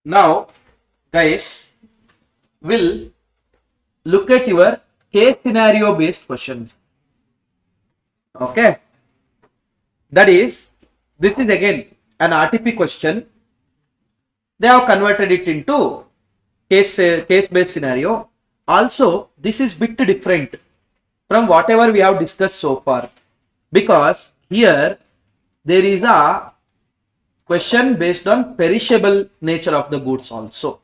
Now, guys, will look at your case scenario based questions. Okay. That is, this is again an RTP question. They have converted it into case based scenario. Also, this is bit different from whatever we have discussed so far, because here there is a question based on perishable nature of the goods also.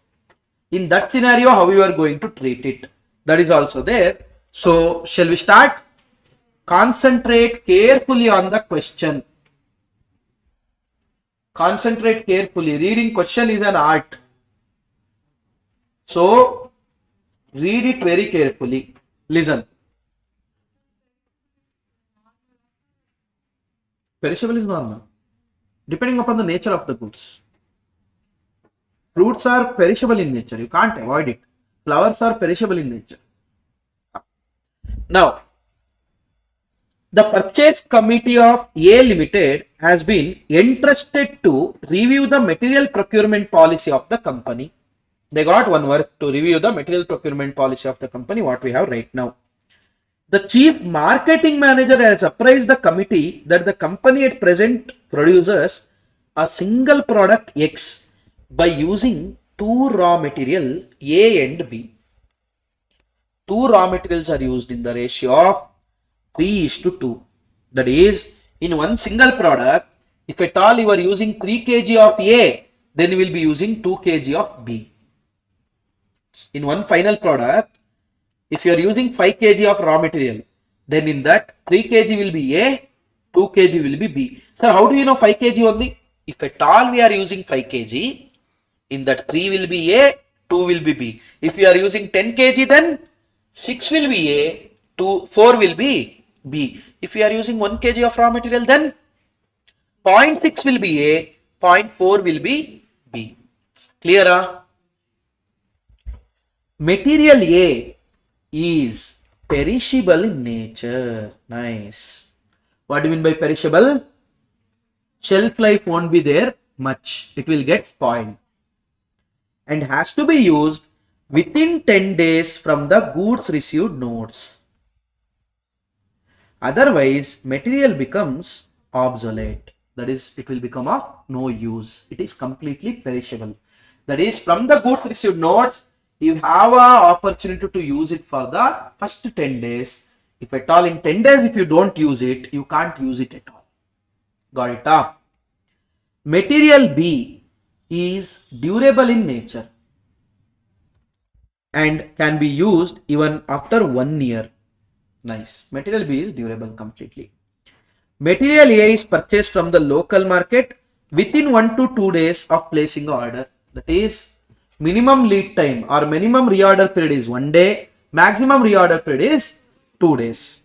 In that scenario, how you are going to treat it, that is also there. So shall we start? Concentrate carefully on the question. Concentrate carefully. Reading question is an art. So read it very carefully. Listen. Perishable is normal, depending upon the nature of the goods. Fruits are perishable in nature. You can't avoid it. Flowers are perishable in nature. Now, the purchase committee of A Limited has been entrusted to review the material procurement policy of the company. They got one work to review the material procurement policy of the company, what we have right now. The chief marketing manager has apprised the committee that the company at present produces a single product X by using two raw material A and B. Two raw materials are used in the ratio of 3:2. That is, in one single product, if at all you are using 3 kg of A, then you will be using 2 kg of B. In one final product, if you are using 5 kg of raw material, then in that 3 kg will be A, 2 kg will be B. Sir, how do you know 5 kg only? If at all we are using 5 kg, in that 3 will be A, 2 will be B. If we are using 10 kg, then 6 will be A, 4 will be B. If we are using 1 kg of raw material, then 0.6 will be A, 0.4 will be B. Clear? Material A is perishable in nature. Nice. What do you mean by perishable? Shelf life won't be there much. It will get spoiled. And has to be used within 10 days from the goods received notes. Otherwise, material becomes obsolete. That is, it will become of no use. It is completely perishable. That is, from the goods received notes, you have an opportunity to use it for the first 10 days. If at all in 10 days, if you don't use it, you can't use it at all. Got it? Material B is durable in nature and can be used even after 1 year. Nice. Material B is durable completely. Material A is purchased from the local market within 1 to 2 days of placing the order. That is, minimum lead time or minimum reorder period is 1 day, maximum reorder period is 2 days.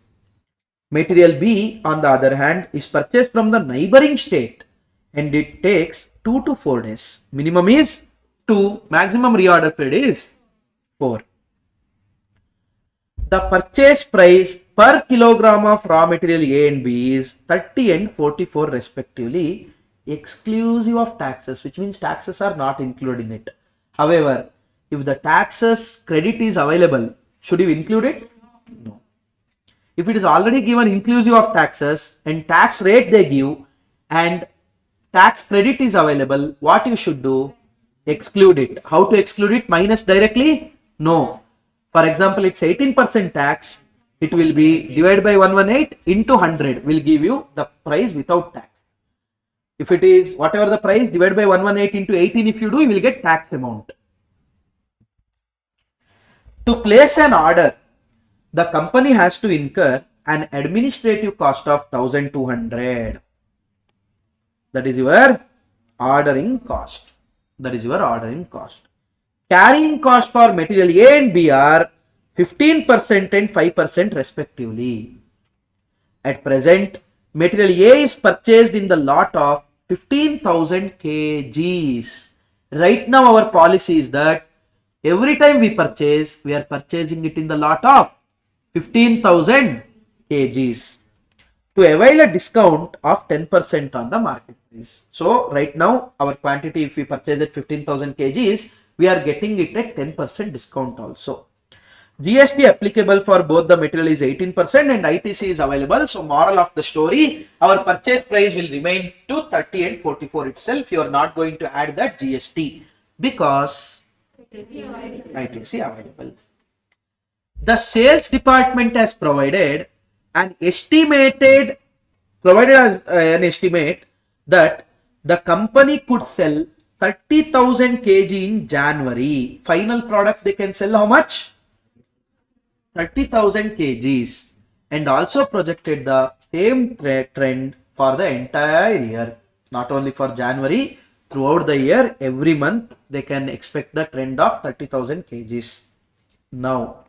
Material B, on the other hand, is purchased from the neighboring state and it takes 2 to 4 days. Minimum is 2, maximum reorder period is 4. The purchase price per kilogram of raw material A and B is 30 and 44 respectively, exclusive of taxes, which means taxes are not included in it. However, if the taxes credit is available, should you include it? No. If it is already given inclusive of taxes and tax rate they give and tax credit is available, what you should do? Exclude it. How to exclude it? Minus directly? No. For example, it's 18% tax. It will be divided by 118 into 100 will give you the price without tax. If it is whatever the price divided by 118 into 18, if you do, you will get tax amount. To place an order, the company has to incur an administrative cost of 1200. That is your ordering cost. That is your ordering cost. Carrying cost for material A and B are 15% and 5% respectively. At present, material A is purchased in the lot of 15,000 kgs. Right now our policy is that every time we purchase, we are purchasing it in the lot of 15,000 kgs. to avail a discount of 10% on the market price. So right now our quantity, if we purchase at 15,000 kgs, we are getting it at 10% discount also. GST applicable for both the material is 18% and ITC is available. So moral of the story, our purchase price will remain to 30 and 44 itself. You are not going to add that GST because ITC available. The sales department has provided an estimate that the company could sell 30,000 kg in January. Final product they can sell how much? 30,000 kgs, and also projected the same trend for the entire year, not only for January, throughout the year, every month they can expect the trend of 30,000 kgs. Now,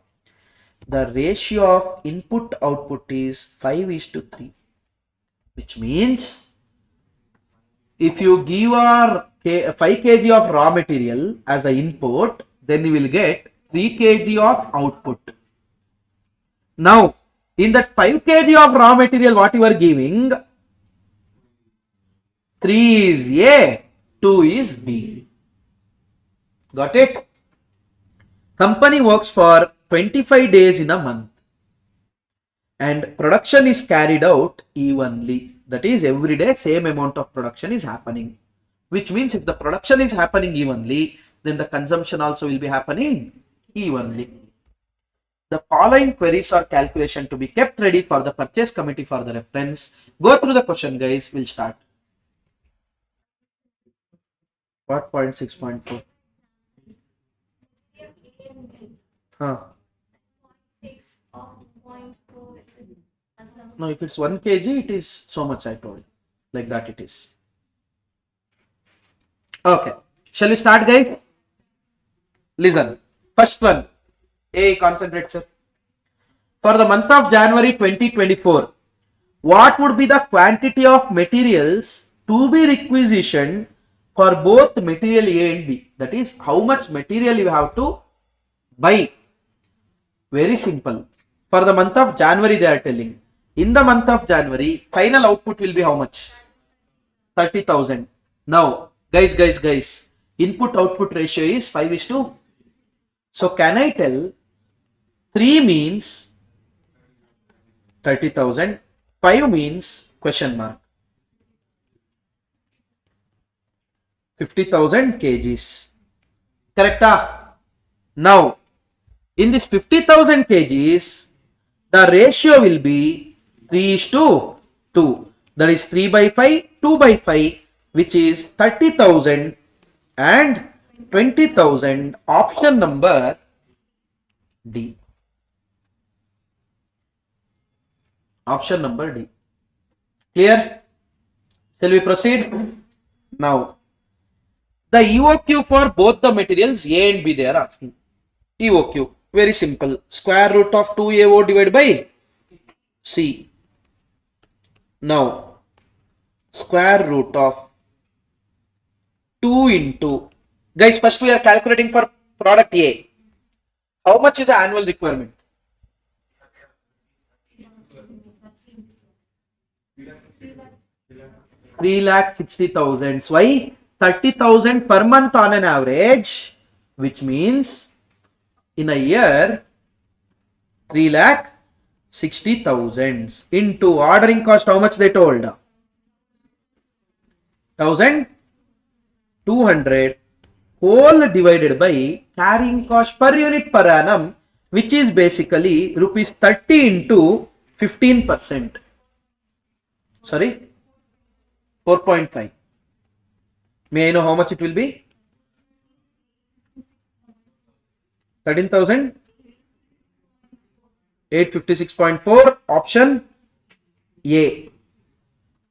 the ratio of input output is 5:3, which means if you give our 5 kg of raw material as an input, then you will get 3 kg of output. Now, in that 5 kg of raw material, what you are giving? 3 is A, 2 is B. Got it? Company works for 25 days in a month and production is carried out evenly. That is, every day same amount of production is happening. Which means if the production is happening evenly, then the consumption also will be happening evenly. The following queries or calculation to be kept ready for the purchase committee for the reference. Go through the question, guys. We'll start. What 0.6.4? No, if it's 1 kg, it is so much I told. Like that it is. Okay. Shall we start, guys? Listen. First one. Hey, concentrate, sir. For the month of January 2024, what would be the quantity of materials to be requisitioned for both material A and B? That is, how much material you have to buy. Very simple. For the month of January, they are telling. In the month of January, final output will be how much? 30,000. Now, guys, input output ratio is 5:2. So, can I tell 3 means 30,000, 5 means question mark 50,000 kgs. Correct? Now, in this 50,000 kgs, the ratio will be 3:2. That is 3 by 5, 2 by 5, which is 30,000 and 20,000. Option number D. Option number D. Clear? Shall we proceed? Now, the EOQ for both the materials A and B they are asking. EOQ, very simple. Square root of 2AO divided by C. Now, square root of 2 into, guys, first we are calculating for product A. How much is the annual requirement? 3,60,000. Why? 30,000 per month on an average, which means in a year 3,60,000 into ordering cost. How much they told? 1,200 whole divided by carrying cost per unit per annum, which is basically rupees 30 into 15%. Sorry, 4.5. May I know how much it will be? 13,856.4. Option A.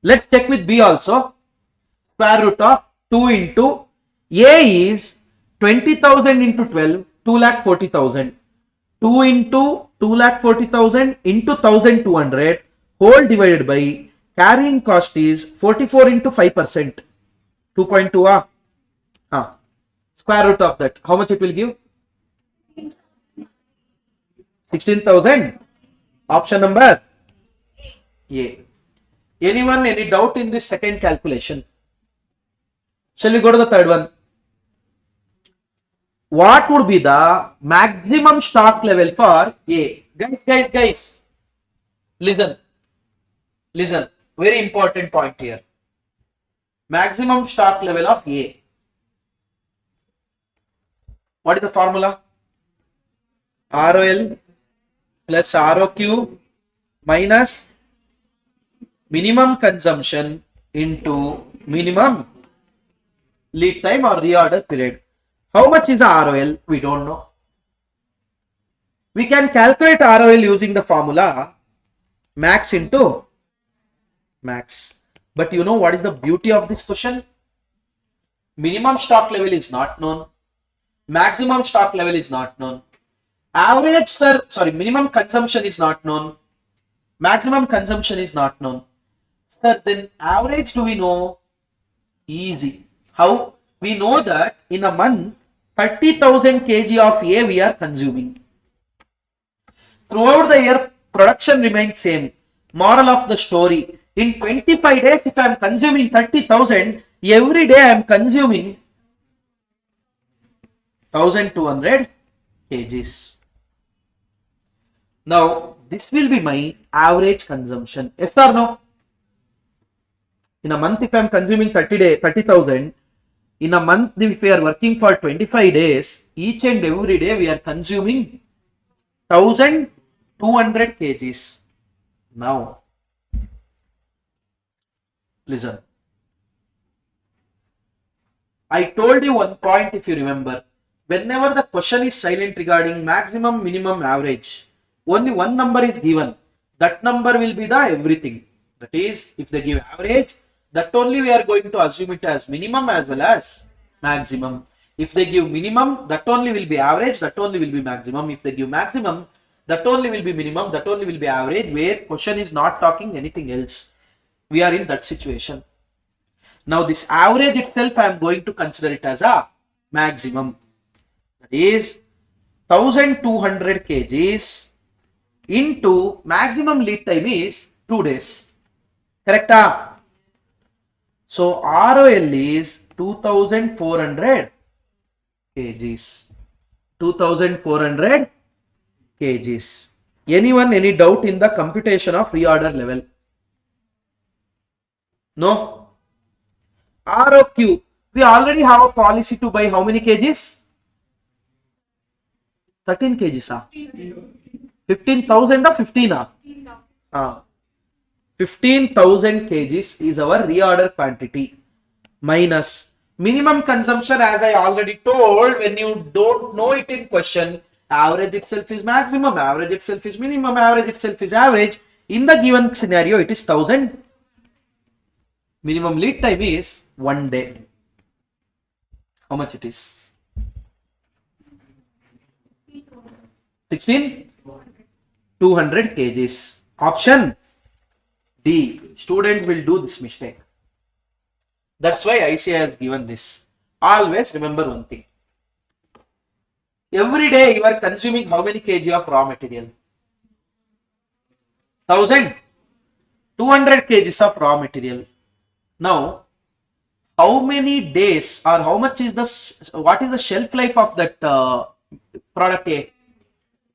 Let's check with B also. Square root of 2 into A is 20,000 into 12, 2,40,000. 2 into 2,40,000 into 1,200 whole divided by carrying cost is 44 into 5%. 2.2. Square root of that. How much it will give? 16,000. Option number A. Anyone, any doubt in this second calculation? Shall we go to the third one? What would be the maximum stock level for A? Guys, listen. Very important point here. Maximum stock level of A. What is the formula? ROL plus ROQ minus minimum consumption into minimum lead time or reorder period. How much is ROL? We don't know. We can calculate ROL using the formula max into max. But you know what is the beauty of this question? Minimum stock level is not known. Maximum stock level is not known. Minimum consumption is not known. Maximum consumption is not known. Sir, then average do we know? Easy. How? We know that in a month, 30,000 kg of A we are consuming. Throughout the year, production remains same. Moral of the story. In 25 days, if I am consuming 30,000, every day I am consuming 1200 kgs. Now, this will be my average consumption. Yes or no? In a month, if I am consuming 30,000, in a month, if we are working for 25 days, each and every day we are consuming 1200 kgs. Now, listen. I told you one point if you remember. Whenever the question is silent regarding maximum, minimum, average, only one number is given. That number will be the everything. That is, if they give average, that only we are going to assume it as minimum as well as maximum. If they give minimum, that only will be average, that only will be maximum. If they give maximum, that only will be minimum, that only will be average, where question is not talking anything else. We are in that situation. Now this average itself I am going to consider it as a maximum. That is 1200 kgs into maximum lead time is 2 days. Correct? So ROL is 2400 kgs. 2400 kgs. Anyone, any doubt in the computation of reorder level? No? ROQ. We already have a policy to buy how many kgs? 13 kgs. 15,000 or 15? 15,000 kgs is our reorder quantity minus minimum consumption, as I already told. When you don't know it in question, average itself is maximum, average itself is minimum, average itself is average. In the given scenario, it is 1000. Minimum lead time is 1 day. How much it is? 200 kgs. Option D. Students will do this mistake. That's why ICAI has given this. Always remember one thing. Every day you are consuming how many kg of raw material? 1000. 200 kgs of raw material. Now, how many days or how much is what is the shelf life of that product A?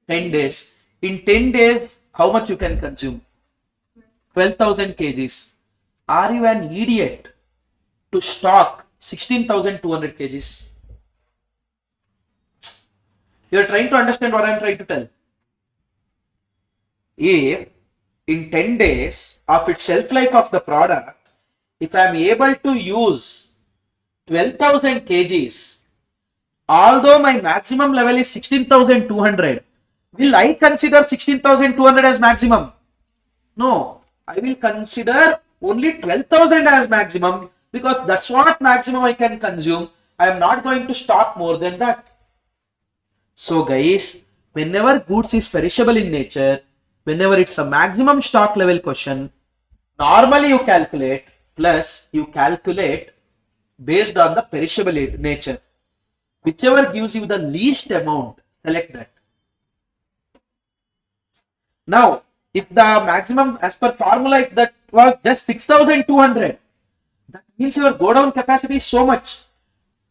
10 days. In 10 days, how much you can consume? 12,000 kgs. Are you an idiot to stock 16,200 kgs? You are trying to understand what I am trying to tell. If in 10 days of its shelf life of the product, if I am able to use 12,000 kgs, although my maximum level is 16,200, will I consider 16,200 as maximum? No, I will consider only 12,000 as maximum, because that's what maximum I can consume. I am not going to stock more than that. So guys, whenever goods is perishable in nature, whenever it's a maximum stock level question, normally you calculate plus you calculate based on the perishable nature. Whichever gives you the least amount, select that. Now, if the maximum as per formula, if that was just 6,200. That means your go down capacity is so much.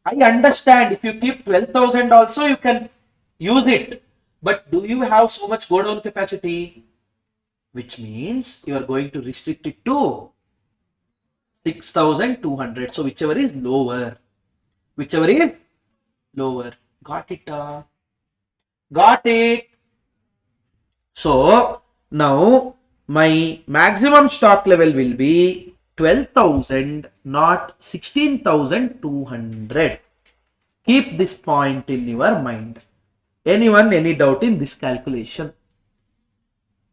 I understand if you keep 12,000 also you can use it. But do you have so much go down capacity? Which means you are going to restrict it to 6,200. So whichever is lower. Whichever is lower. Got it? Got it? So now my maximum stock level will be 12,000, not 16,200. Keep this point in your mind. Anyone, any doubt in this calculation?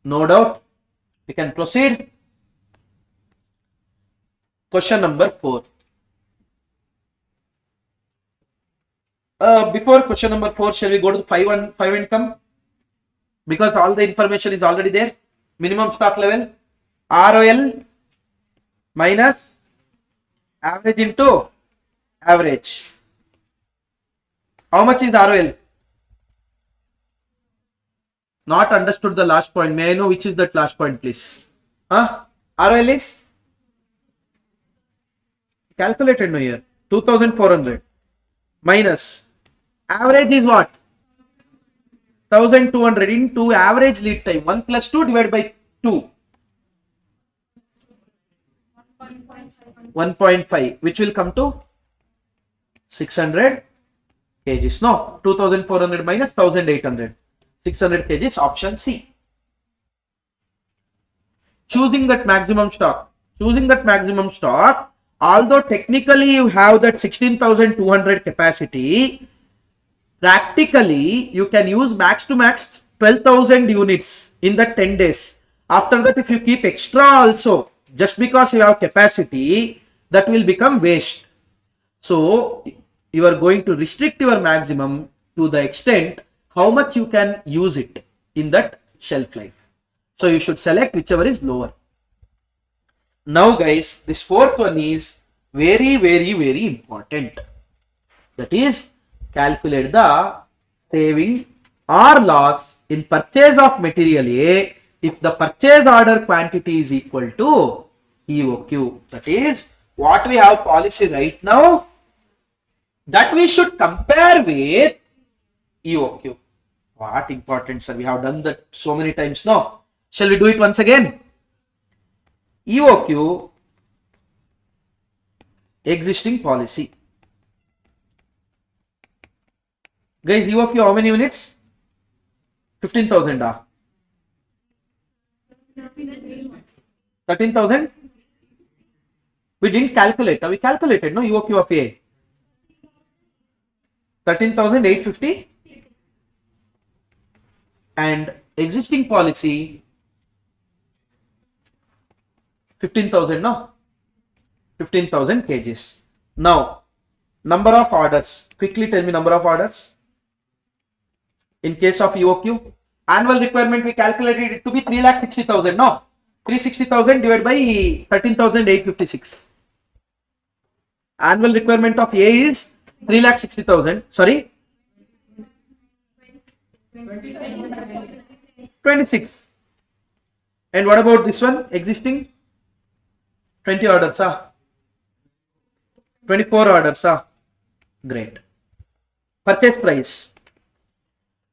No doubt. We can proceed. Question number 4. Before question number 4, shall we go to 5 and come? Because all the information is already there. Minimum stock level, ROL minus average into average. How much is ROL? Not understood the last point. May I know which is that last point, please? ROL is calculated now here. 2,400 minus average is what? 1,200 into average lead time. 1 plus 2 divided by 2. 1.5, which will come to 600 kgs. No, 2,400 minus 1,800. 600 kgs, option C. Choosing that maximum stock. Although technically you have that 16,200 capacity, practically you can use max to max 12,000 units in the 10 days. After that, if you keep extra also, just because you have capacity, that will become waste. So you are going to restrict your maximum to the extent how much you can use it in that shelf life. So you should select whichever is lower. Now guys, this fourth one is very, very, very important. That is, calculate the saving or loss in purchase of material A if the purchase order quantity is equal to EOQ. That is what we have policy right now, that we should compare with EOQ. What important, sir? We have done that so many times now. Shall we do it once again? EOQ, existing policy. Guys, EOQ how many units? 15,000. 13,000? We didn't calculate. We calculated, no? EOQ of A. 13,850. And existing policy 15,000, no? 15,000 kgs. Now, number of orders. Quickly tell me number of orders. In case of EOQ, annual requirement we calculated it to be 3,60,000, no? 360,000 divided by 13,856. Annual requirement of A is 3,60,000. Sorry? 26. And what about this one? Existing? 20 orders, 24 orders, Great. Purchase price.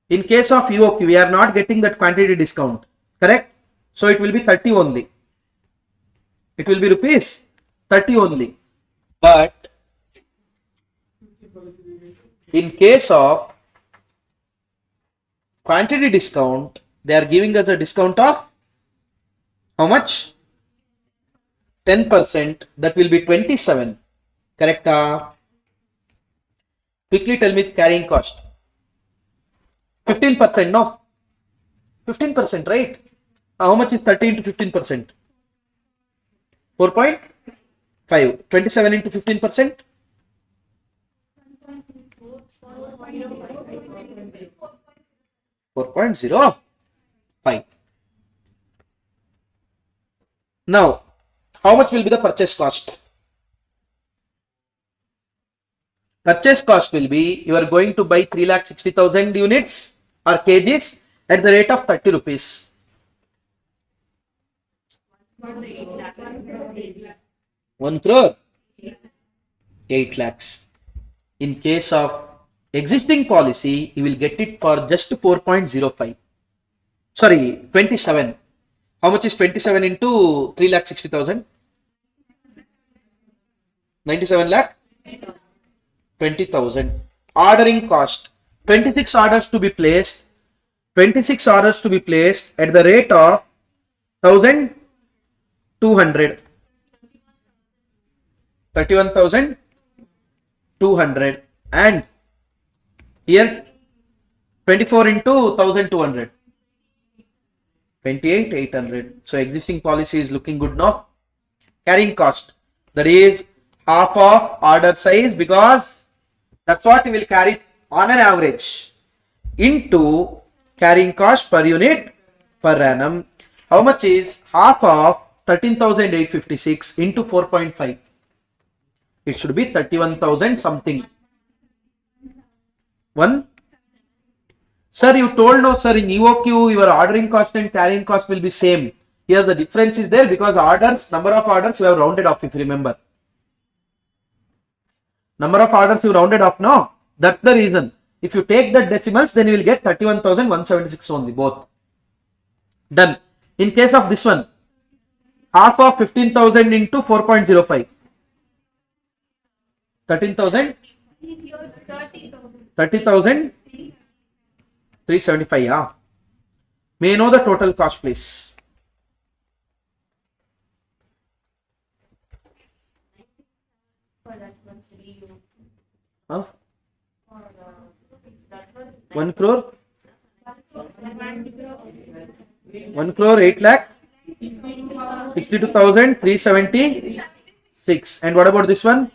In case of EOQ, we are not getting that quantity discount. Correct? So it will be 30 only. It will be rupees 30 only. But in case of quantity discount, they are giving us a discount of how much? 10%. That will be 27. Correct? Quickly tell me carrying cost. 15%, no? 15%, right? How much is 30 into 15%? 4.5. 27 into 15%? 4.05. Now, how much will be the purchase cost? Purchase cost will be, you are going to buy 3,60,000 units or kgs at the rate of 30 rupees. 1 crore 8 lakhs. In case of existing policy, you will get it for just 4.05. Sorry, 27. How much is 27 into 3,60,000? 97 lakh? 20,000. Ordering cost. 26 orders to be placed. 26 orders to be placed at the rate of 1,200. 31,200. And here 24 into 1,200. 28,800. So existing policy is looking good now. Carrying cost. That is half of order size, because that's what we will carry on an average, into carrying cost per unit per annum. How much is half of 13,856 into 4.5? It should be 31,000 something. 1. Sir, you told no, sir, in EOQ your ordering cost and carrying cost will be same. Here the difference is there because orders, number of orders you have rounded off, if you remember. Number of orders you rounded off, no? That's the reason. If you take the decimals, then you will get 31,176 only, both. Done. In case of this one, half of 15,000 into 4.05. 13,000? 30,375, yeah. May I know the total cost, please? Huh? 1 crore? 1 crore 8 lakh? 62,376. And what about this one?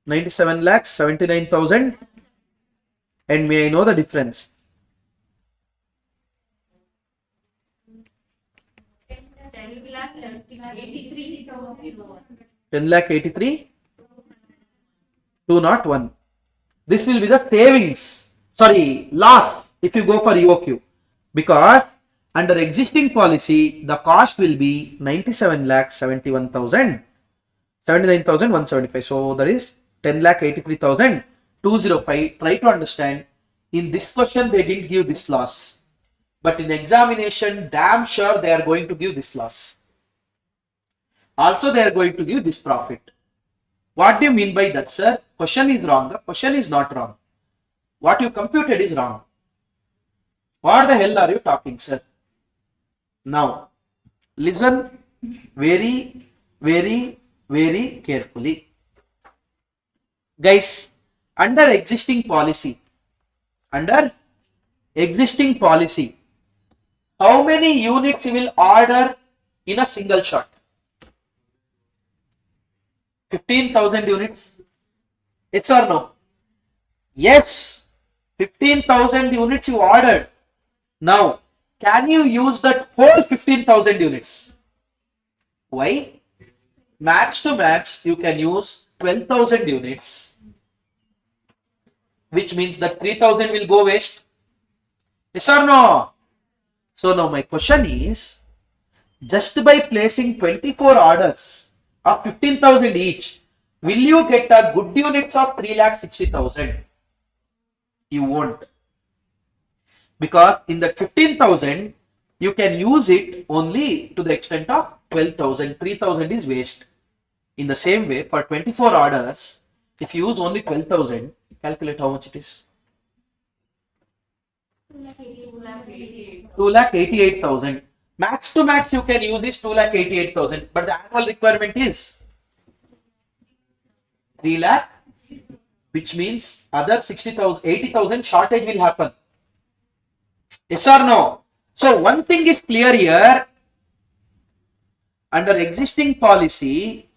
97 lakhs 79,000. And may I know the difference? 10 lakh 83 201. This will be the savings, sorry, loss if you go for EOQ, because under existing policy the cost will be 97 lakh 71,000 79,175. So that is 10 lakh 83,205. Try to understand. In this question they didn't give this loss, but in examination damn sure they are going to give this loss. Also they are going to give this profit. What do you mean by that, sir? Question is wrong. The question is not wrong. What you computed is wrong. What the hell are you talking, sir? Now listen very carefully. Guys, under existing policy, how many units you will order in a single shot? 15,000 units. Yes or no? Yes. 15,000 units you ordered. Now, can you use that whole 15,000 units? Why? Max to max, you can use 12,000 units, which means that 3,000 will go waste. Yes or no? So now my question is, just by placing 24 orders of 15,000 each, will you get a good units of 3,60,000? You won't. Because in that 15,000, you can use it only to the extent of 12,000. 3,000 is waste. In the same way, for 24 orders, if you use only 12,000, calculate how much it is. 2,88,000. Max to max you can use this 2,88,000, but the annual requirement is 3 lakh, which means other 60,000, 80,000 shortage will happen. Yes or no? So one thing is clear here. Under existing policy,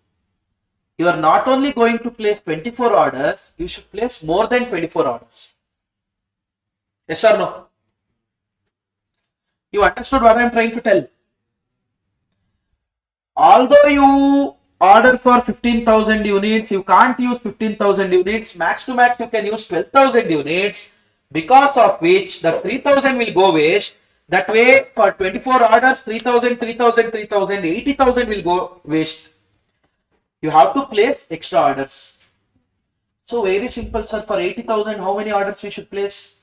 you are not only going to place 24 orders, you should place more than 24 orders. Yes or no? You understood what I am trying to tell? Although you order for 15,000 units, you can't use 15,000 units. Max to max, you can use 12,000 units, because of which the 3,000 will go waste. That way, for 24 orders, 3,000, 3,000, 3,000, 80,000 will go waste. You have to place extra orders. So very simple, sir. For 80,000, how many orders we should place?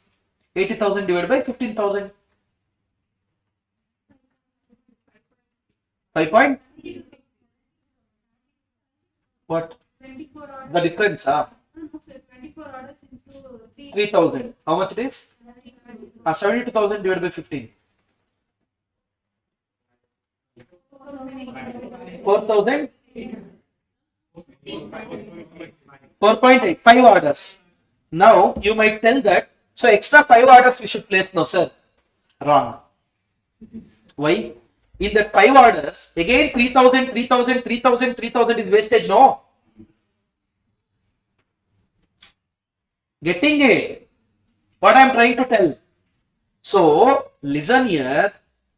80,000 divided by 15,000. 5 point? What? 24 orders. The difference, 24 orders into 3,000. How much it is? 72,000 divided by 15. 4,000? 4.8. 5 orders. Now, you might tell that, so extra 5 orders we should place. No, sir. Wrong. Why? In that 5 orders, again 3,000, 3,000, 3,000, 3,000 is wastage, no? Getting it? What I am trying to tell. So, listen here,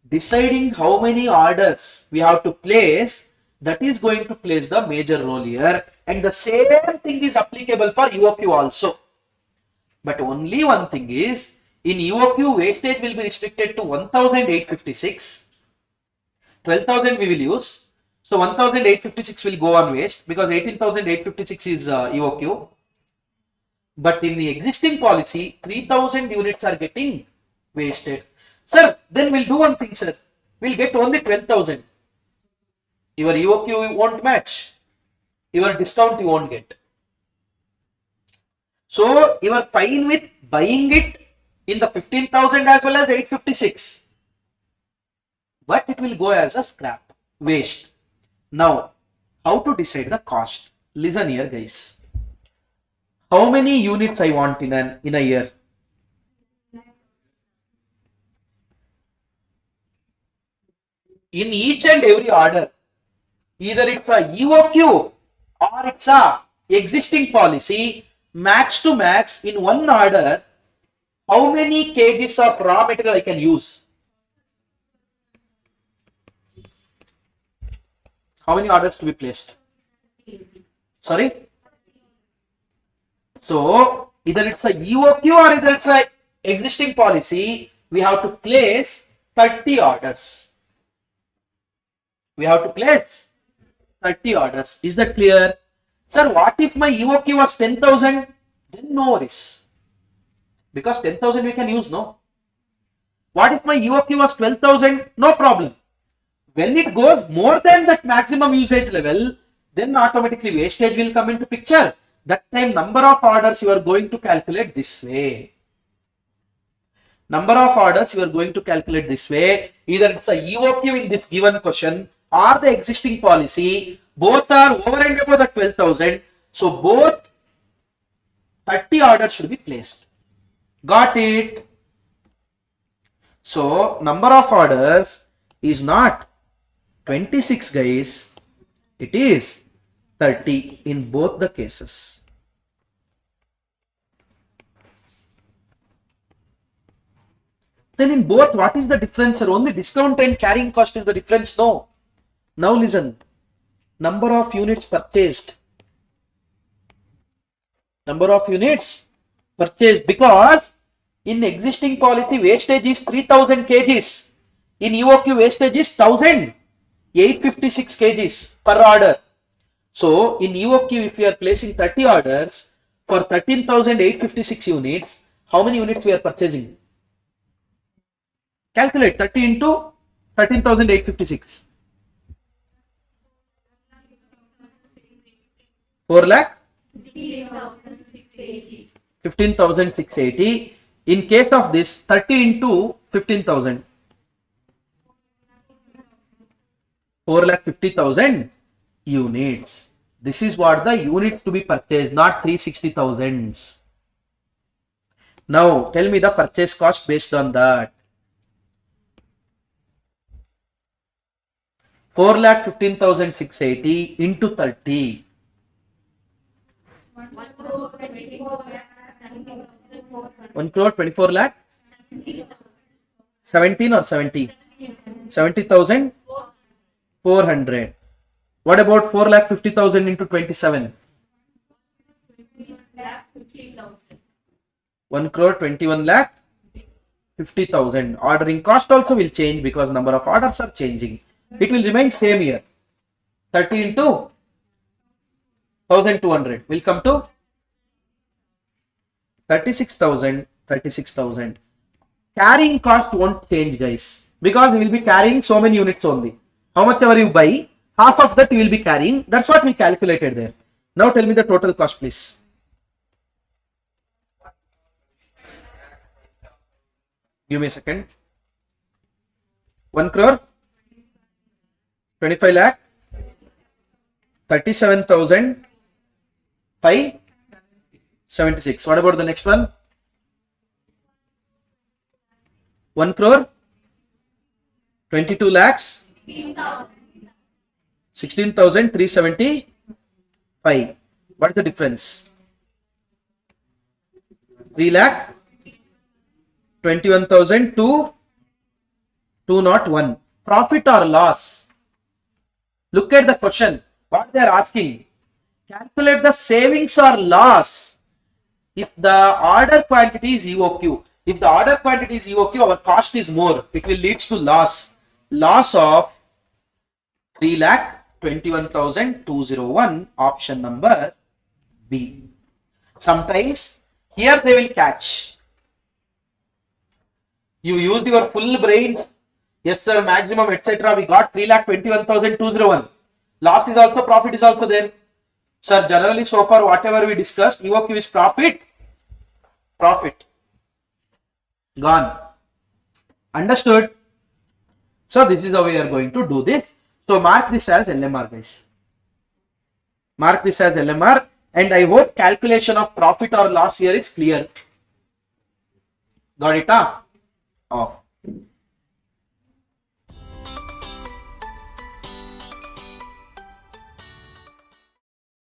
deciding how many orders we have to place, that is going to place the major role here, and the same thing is applicable for EOQ also. But only one thing is, in EOQ, wastage will be restricted to 1,856. 12,000 we will use. So 1,856 will go on waste because 18,856 is EOQ. But in the existing policy, 3,000 units are getting wasted. Sir, then we'll do one thing, sir. We'll get only 12,000. Your EOQ won't match. Your discount you won't get. So you are fine with buying it in the 15,000 as well as 856. But it will go as a scrap, waste. Now, how to decide the cost? Listen here, guys. How many units I want in a year? In each and every order, either it's a EOQ or it's a existing policy, max to max in one order, how many kgs of raw material I can use? How many orders to be placed? Sorry? So, either it's a EOQ or either it's a existing policy, we have to place 30 orders. We have to place 30 orders. Is that clear? Sir, what if my EOQ was 10,000? Then no worries. Because 10,000 we can use, no? What if my EOQ was 12,000? No problem. When it goes more than that maximum usage level, then automatically wastage will come into picture. That time number of orders you are going to calculate this way. Number of orders you are going to calculate this way. Either it's a EOQ in this given question or the existing policy. Both are over and above the 12,000. So both 30 orders should be placed. Got it? So number of orders is not 26, guys. It is 30 in both the cases. Then in both, what is the difference, sir? Only discount and carrying cost is the difference? No. Now listen. Number of units purchased. Number of units purchased, because in existing policy wastage is 3,000 kgs. In EOQ wastage is 1,856 kgs per order. So in EOQ, if we are placing 30 orders for 13,856 units, how many units we are purchasing? Calculate 30 into 13,856. 4 lakh? 15,680. In case of this, 30 into 15,000. 4,50,000 units. This is what the units to be purchased, not 360,000. Now, tell me the purchase cost based on that. 4,15,680 into 30. 1 crore 24 lakh? 17 or 70? 70,400. What about 4,50,000 into 27? 1 crore 21 lakh 50,000. Ordering cost also will change because number of orders are changing. It will remain same here. 30 into 1200 will come to 36,000. 36,000. Carrying cost won't change, guys, because we will be carrying so many units only. How much ever you buy, half of that you will be carrying. That's what we calculated there. Now tell me the total cost, please. Give me a second. 1 crore, 25 lakh, 37,576. What about the next one? 1 crore, 22 lakhs, 16,375. What is the difference? 3 lakh, 21,201. Profit or loss? Look at the question. What they are asking. Calculate the savings or loss if the order quantity is EOQ. If the order quantity is EOQ, our cost is more. It will lead to loss. Loss of 3,21,201. Option number B. Sometimes here they will catch. You used your full brain. Yes, sir, maximum, etc. We got 3,21,201. Loss is also, profit is also there. Sir, generally so far whatever we discussed, EOQ is profit. Profit. Gone. Understood? So this is how we are going to do this. So mark this as LMR, guys. Mark this as LMR, and I hope calculation of profit or loss here is clear. Got it? Oh.